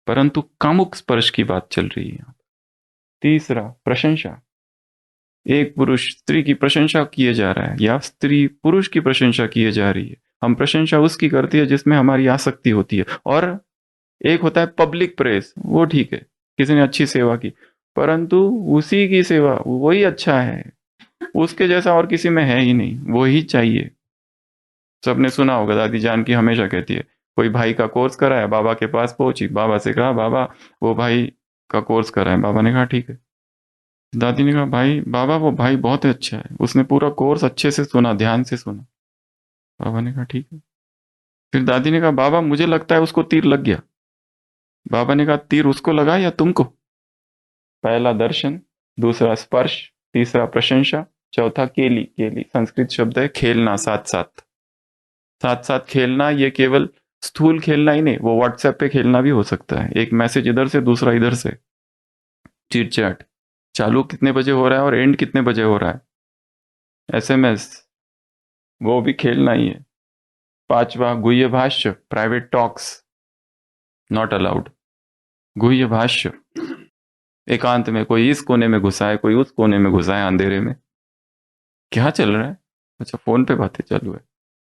परंतु कामुक स्पर्श की बात चल रही है। तीसरा प्रशंसा, एक पुरुष स्त्री की प्रशंसा किए जा रहा है या स्त्री पुरुष की प्रशंसा किए जा रही है। हम प्रशंसा उसकी करती है जिसमें हमारी आसक्ति होती है। और एक होता है पब्लिक प्रेस, वो ठीक है, किसी ने अच्छी सेवा की, परंतु उसी की सेवा वही अच्छा है, उसके जैसा और किसी में है ही नहीं, वो ही चाहिए। सबने सुना होगा, दादी जान की हमेशा कहती है, कोई भाई का कोर्स कराया, बाबा के पास पहुंची, बाबा से कहा बाबा वो भाई का कोर्स कराए। बाबा ने कहा ठीक है। दादी ने कहा भाई, बाबा वो भाई बहुत अच्छा है, उसने पूरा कोर्स अच्छे से सुना, ध्यान से सुना। बाबा ने कहा ठीक है। फिर दादी ने कहा बाबा मुझे लगता है उसको तीर लग गया। बाबा ने कहा तीर उसको लगा या तुमको? पहला दर्शन, दूसरा स्पर्श, तीसरा प्रशंसा, चौथा केली। केली संस्कृत शब्द है, खेलना, साथ साथ साथ साथ खेलना। ये केवल स्थूल खेलना ही नहीं, वो व्हाट्सएप पे खेलना भी हो सकता है। एक मैसेज इधर से, दूसरा इधर से, चिट चैट, चालू कितने बजे हो रहा है और एंड कितने बजे हो रहा है, एसएमएस, वो भी खेलना ही है। पांचवा गुह्य भाष्य, प्राइवेट टॉक्स, नॉट अलाउड। गुह्य भाष्य, एकांत में कोई इस कोने में घुसा है, कोई उस कोने में घुसा है अंधेरे में, क्या चल रहा है? अच्छा, फोन पे बातें चालू है,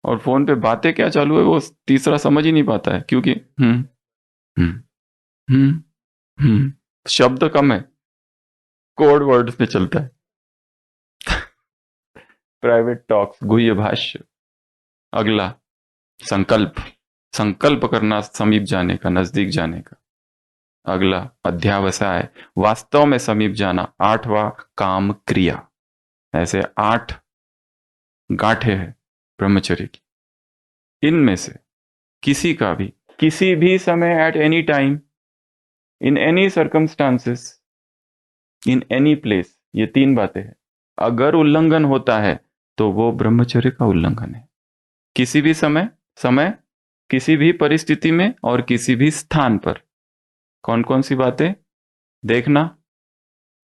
और फोन पे बातें क्या चालू है वो तीसरा समझ ही नहीं पाता है, क्योंकि हम्म हम्म शब्द कम है, कोड वर्ड्स में चलता है। प्राइवेट टॉक्स, गुह्य भाष्य। अगला, संकल्प, संकल्प करना समीप जाने का, नजदीक जाने का। अगला, अध्यावसाय, वास्तव में समीप जाना। आठवां, काम क्रिया। ऐसे 8 गांठें हैं ब्रह्मचर्य की। इनमें से किसी का भी किसी भी समय, at any time, in any circumstances, in any place, ये 3 बातें हैं, अगर उल्लंघन होता है तो वो ब्रह्मचर्य का उल्लंघन है। किसी भी समय, समय किसी भी परिस्थिति में और किसी भी स्थान पर। कौन कौन सी बातें देखना?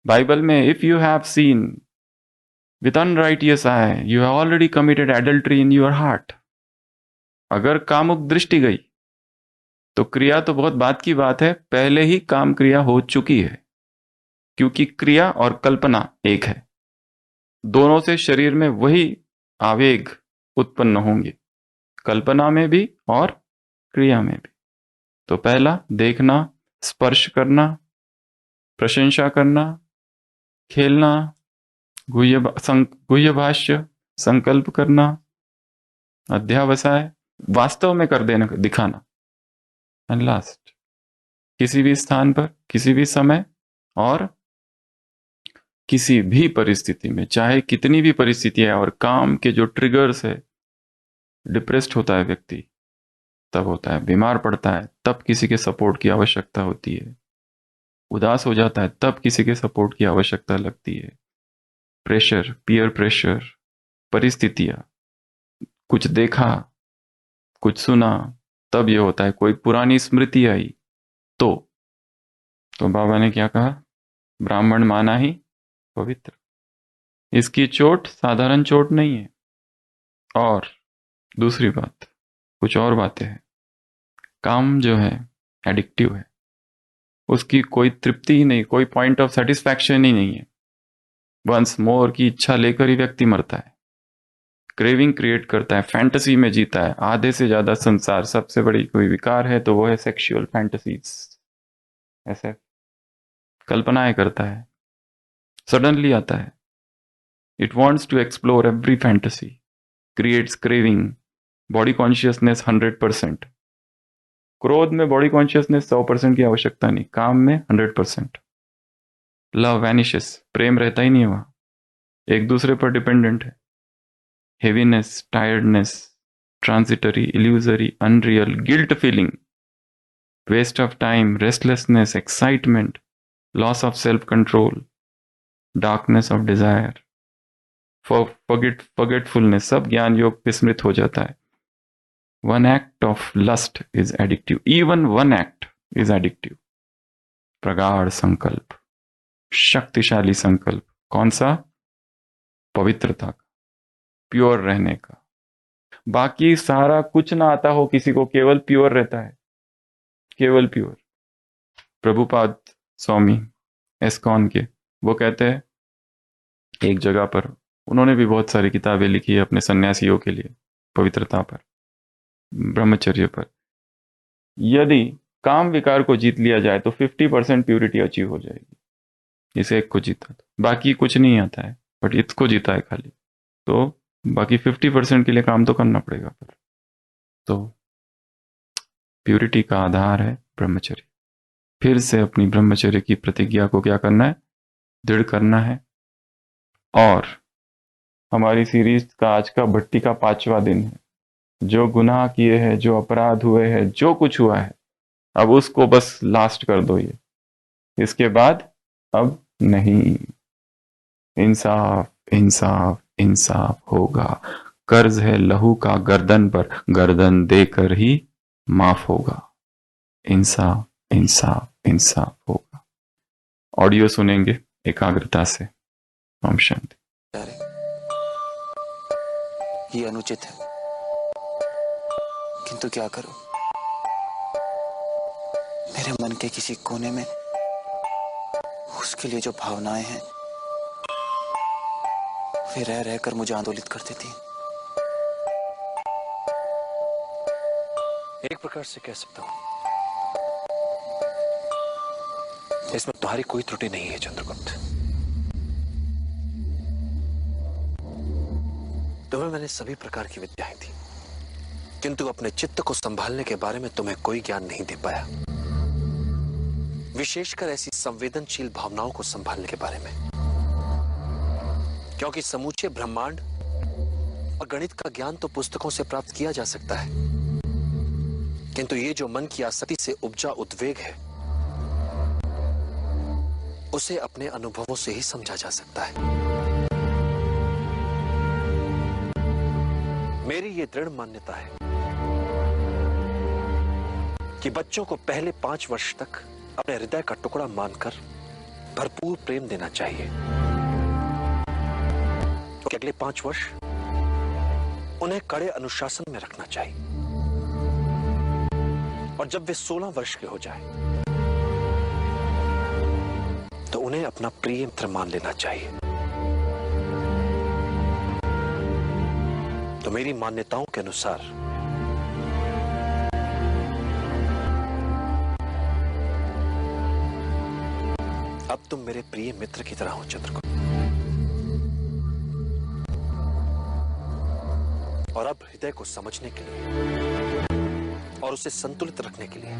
बाइबल में, if you have seen with unrighteous eye you have already committed adultery in your heart। अगर कामुक दृष्टि गई तो क्रिया तो बहुत बात की बात है, पहले ही काम क्रिया हो चुकी है, क्योंकि क्रिया और कल्पना एक है। दोनों से शरीर में वही आवेग उत्पन्न होंगे, कल्पना में भी और क्रिया में भी। तो पहला, देखना, स्पर्श करना, प्रशंसा करना, खेलना, गुह्य भाष्य, संकल्प करना, अध्यावसाय, वास्तव में कर देना, दिखाना। एंड लास्ट, किसी भी स्थान पर, किसी भी समय और किसी भी परिस्थिति में, चाहे कितनी भी परिस्थिति है। और काम के जो ट्रिगर्स है, डिप्रेस्ड होता है व्यक्ति तब होता है, बीमार पड़ता है तब किसी के सपोर्ट की आवश्यकता होती है, उदास हो जाता है तब किसी के सपोर्ट की आवश्यकता लगती है। प्रेशर, पीयर प्रेशर, परिस्थितियां, कुछ देखा, कुछ सुना, तब ये होता है। कोई पुरानी स्मृति आई तो बाबा ने क्या कहा? ब्राह्मण माना ही पवित्र। इसकी चोट साधारण चोट नहीं है। और दूसरी बात, कुछ और बातें हैं। काम जो है एडिक्टिव है, उसकी कोई तृप्ति ही नहीं, कोई पॉइंट ऑफ सेटिस्फैक्शन ही नहीं है। वंस मोर की इच्छा लेकर ही व्यक्ति मरता है, क्रेविंग क्रिएट करता है, फैंटेसी में जीता है। आधे से ज्यादा संसार, सबसे बड़ी कोई विकार है तो वो है सेक्सुअल फैंटेसीज। ऐसे कल्पनाएं करता है, सडनली आता है, it wants to explore every fantasy, creates craving, body consciousness 100%। क्रोध में बॉडी कॉन्शियसनेस 100% की आवश्यकता नहीं, काम में 100%। लव वैनिशेस, प्रेम रहता ही नहीं है वहां, एक दूसरे पर डिपेंडेंट है। Heaviness, tiredness, transitory, illusory, unreal, guilt feeling, waste of time, restlessness, excitement, loss of self control, darkness of desire, forgetfulness, सब ज्ञान योग विस्मृत हो जाता है। One act of lust is addictive, even one act is addictive. प्रगाढ़ संकल्प, शक्तिशाली संकल्प, कौन सा? पवित्रता का, प्योर रहने का। बाकी सारा कुछ ना आता हो किसी को, केवल प्योर रहता है, केवल प्योर। प्रभुपाद स्वामी एस्कॉन के, वो कहते हैं एक जगह पर, उन्होंने भी बहुत सारी किताबें लिखी है अपने सन्यासियों के लिए, पवित्रता पर, ब्रह्मचर्य पर। यदि काम विकार को जीत लिया जाए तो 50% प्यूरिटी अचीव हो जाएगी। इसे एक को जीता तो बाकी कुछ नहीं आता है, बट इसको जीता है खाली, तो बाकी 50% के लिए काम तो करना पड़ेगा। पर तो प्यूरिटी का आधार है ब्रह्मचर्य। फिर से अपनी ब्रह्मचर्य की प्रतिज्ञा को क्या करना है? दृढ़ करना है। और हमारी सीरीज का आज का भट्टी का 5वां दिन है। जो गुनाह किए हैं, जो अपराध हुए हैं, जो कुछ हुआ है, अब उसको बस लास्ट कर दो। ये इसके बाद अब नहीं, इंसाफ इंसाफ इंसाफ होगा। कर्ज है लहू का गर्दन पर, गर्दन देकर ही माफ होगा। इंसाफ इंसाफ इंसाफ होगा। ऑडियो सुनेंगे एकाग्रता से। ओम शांति। ये अनुचित है, किंतु क्या करूं? मेरे मन के किसी कोने में उसके लिए जो भावनाएं हैं वे रह रहकर मुझे आंदोलित कर देती हैं। एक प्रकार से कह सकता हूं इसमें तुम्हारी कोई त्रुटि नहीं है चंद्रगुप्त। तुम्हें मैंने सभी प्रकार की विद्याएं दी, किंतु अपने चित्त को संभालने के बारे में तुम्हें कोई ज्ञान नहीं दे पाया, विशेषकर ऐसी संवेदनशील भावनाओं को संभालने के बारे में। क्योंकि समूचे ब्रह्मांड और गणित का ज्ञान तो पुस्तकों से प्राप्त किया जा सकता है, किंतु ये जो मन की आसक्ति से उपजा उद्वेग है उसे अपने अनुभवों से ही समझा जा सकता है। मेरी ये दृढ़ मान्यता है कि बच्चों को पहले 5 वर्ष तक अपने हृदय का टुकड़ा मानकर भरपूर प्रेम देना चाहिए, क्योंकि अगले 5 वर्ष उन्हें कड़े अनुशासन में रखना चाहिए, और जब वे 16 वर्ष के हो जाएं, तो उन्हें अपना प्रिय मित्र मान लेना चाहिए। तो मेरी मान्यताओं के अनुसार अब तुम मेरे प्रिय मित्र की तरह हो चंद्रगुप्त, और अब हृदय को समझने के लिए और उसे संतुलित रखने के लिए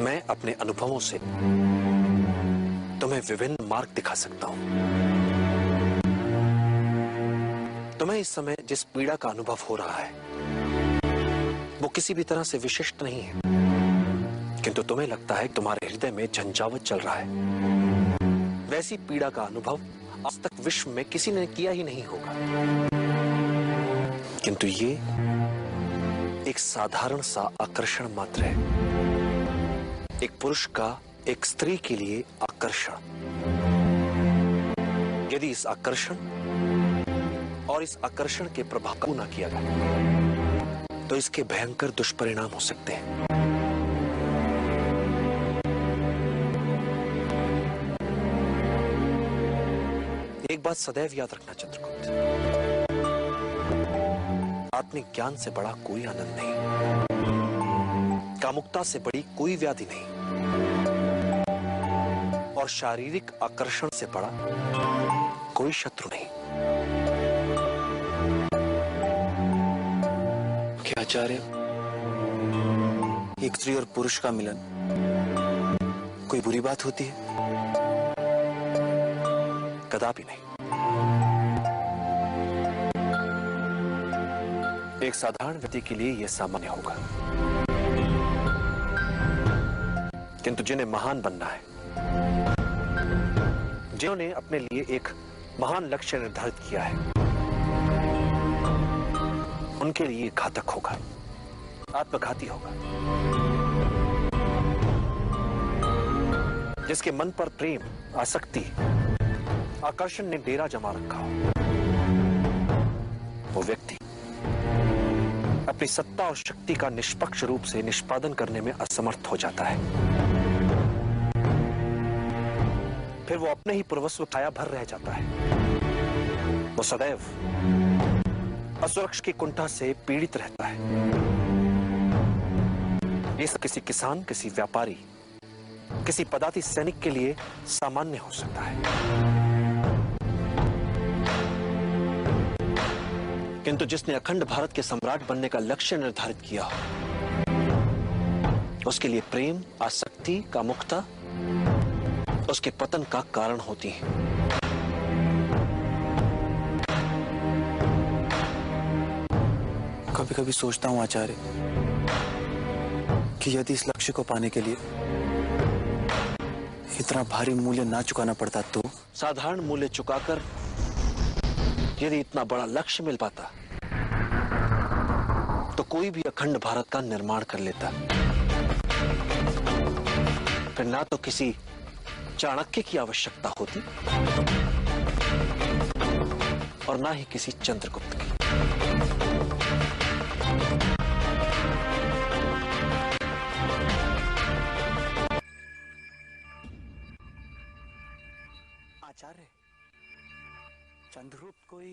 मैं अपने अनुभवों से तुम्हें विभिन्न मार्ग दिखा सकता हूं। तुम्हें इस समय जिस पीड़ा का अनुभव हो रहा है वो किसी भी तरह से विशिष्ट नहीं है, किंतु तुम्हें लगता है कि तुम्हारे हृदय में झंझावत चल रहा है। वैसी पीड़ा का अनुभव आज तक विश्व में किसी ने किया ही नहीं होगा, किंतु ये एक साधारण सा आकर्षण मात्र है, एक पुरुष का एक स्त्री के लिए आकर्षण। यदि इस आकर्षण और इस आकर्षण के प्रभाव को न किया गया तो इसके भयंकर दुष्परिणाम हो सकते हैं। एक बात सदैव याद रखना चंद्रगुप्त, आत्मिक ज्ञान से बड़ा कोई आनंद नहीं, कामुकता से बड़ी कोई व्याधि नहीं, और शारीरिक आकर्षण से बड़ा कोई शत्रु नहीं। क्या आचार्य, एक स्त्री और पुरुष का मिलन कोई बुरी बात होती है? कदापि नहीं। एक साधारण व्यक्ति के लिए यह सामान्य होगा, किंतु जिन्हें महान बनना है, जिन्होंने अपने लिए एक महान लक्ष्य निर्धारित किया है, उनके लिए घातक होगा, आत्मघाती होगा। जिसके मन पर प्रेम, आसक्ति, आकर्षण ने डेरा जमा रखा हो, वो व्यक्ति अपनी सत्ता और शक्ति का निष्पक्ष रूप से निष्पादन करने में असमर्थ हो जाता है। फिर वो अपने ही पूर्वस्व छाया भर रह जाता है। वो सदैव असुरक्षा की कुंठा से पीड़ित रहता है। ये सब किसी किसान, किसी व्यापारी, किसी पदाति सैनिक के लिए सामान्य हो सकता है, किंतु जिसने अखंड भारत के सम्राट बनने का लक्ष्य निर्धारित किया उसके लिए प्रेम, आसक्ति, कामुकता उसके पतन का कारण होती है। कभी कभी सोचता हूं आचार्य कि यदि इस लक्ष्य को पाने के लिए इतना भारी मूल्य ना चुकाना पड़ता तो। साधारण मूल्य चुकाकर यदि इतना बड़ा लक्ष्य मिल पाता तो कोई भी अखंड भारत का निर्माण कर लेता। फिर ना तो किसी चाणक्य की आवश्यकता होती और ना ही किसी चंद्रगुप्त की। चंद्रगुप्त कोई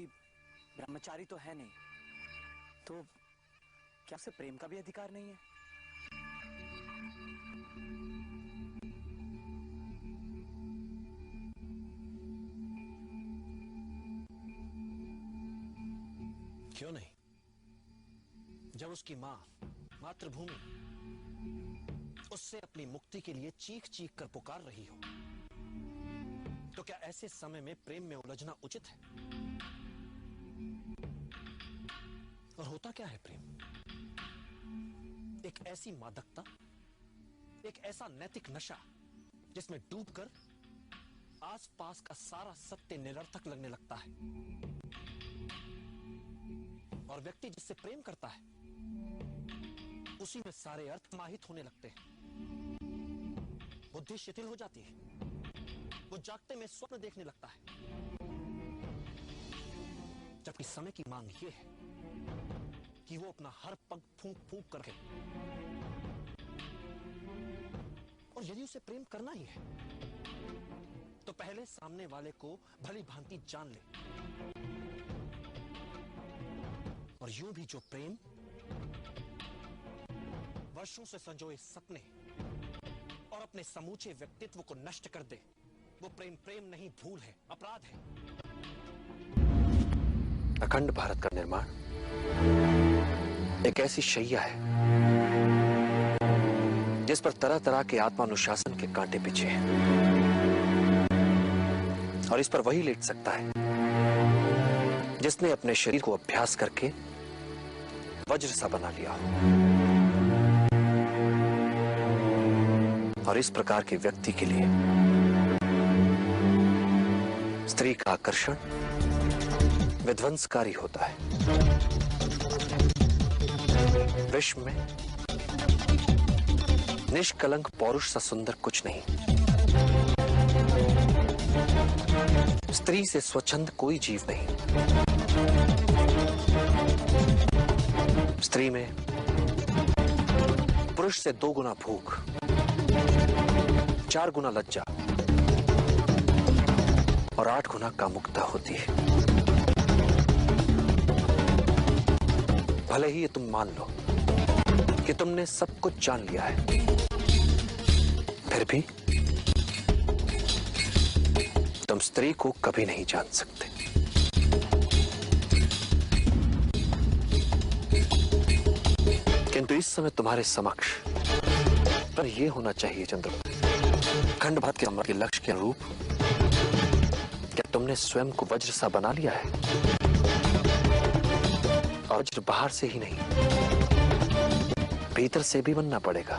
ब्रह्मचारी तो है नहीं, तो क्या उसे प्रेम का भी अधिकार नहीं है? क्यों नहीं? जब उसकी मां मातृभूमि उससे अपनी मुक्ति के लिए चीख चीख कर पुकार रही हो, तो क्या ऐसे समय में प्रेम में उलझना उचित है? और होता क्या है प्रेम? एक ऐसी मादकता, एक ऐसा नैतिक नशा जिसमें डूबकर आसपास का सारा सत्य निरर्थक लगने लगता है, और व्यक्ति जिससे प्रेम करता है उसी में सारे अर्थ समाहित होने लगते हैं। बुद्धि शिथिल हो जाती है, वो जागते में स्वप्न देखने लगता है, जबकि समय की मांग ये है कि वो अपना हर पग फूंक फूंक करके, और यदि उसे प्रेम करना ही है तो पहले सामने वाले को भली भांति जान ले, और यूं भी जो प्रेम वर्षों से संजोए सपने और अपने समूचे व्यक्तित्व को नष्ट कर दे, वो प्रेम प्रेम नहीं, भूल है, अपराध है। अखंड भारत का निर्माण एक ऐसी शैया है जिस पर तरह तरह के आत्मानुशासन के कांटे बिछे हैं, और इस पर वही लेट सकता है जिसने अपने शरीर को अभ्यास करके वज्र सा बना लिया हो। और इस प्रकार के व्यक्ति के लिए स्त्री का आकर्षण विध्वंसकारी होता है। विश्व में निष्कलंक पौरुष सा सुंदर कुछ नहीं। स्त्री से स्वच्छंद कोई जीव नहीं। स्त्री में पुरुष से 2 गुना भूख, 4 गुना लज्जा और 8 गुना कामुकता होती है। भले ही ये तुम मान लो कि तुमने सब कुछ जान लिया है, फिर भी तुम स्त्री को कभी नहीं जान सकते। किंतु इस समय तुम्हारे समक्ष पर यह होना चाहिए चंद्रगुप्त, अखंड भारत के अमर के लक्ष्य के अनुरूप क्या तुमने स्वयं को वज्र सा बना लिया है? और वज्र बाहर से ही नहीं, भीतर से भी बनना पड़ेगा।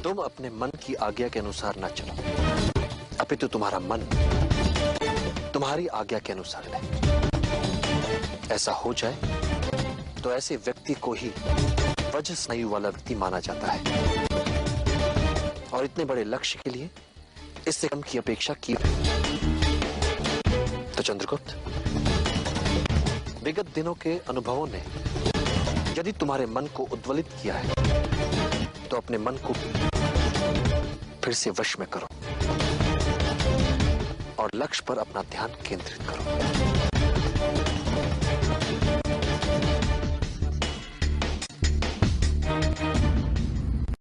तुम अपने मन की आज्ञा के अनुसार ना चलो, अपितु तुम्हारा मन तुम्हारी आज्ञा के अनुसार चले। ऐसा हो जाए तो ऐसे व्यक्ति को ही वज्र स्नायु वाला व्यक्ति माना जाता है, और इतने बड़े लक्ष्य के लिए इससे कम की अपेक्षा की है। तो चंद्रगुप्त, विगत दिनों के अनुभवों ने यदि तुम्हारे मन को उद्वेलित किया है, तो अपने मन को फिर से वश में करो और लक्ष्य पर अपना ध्यान केंद्रित करो।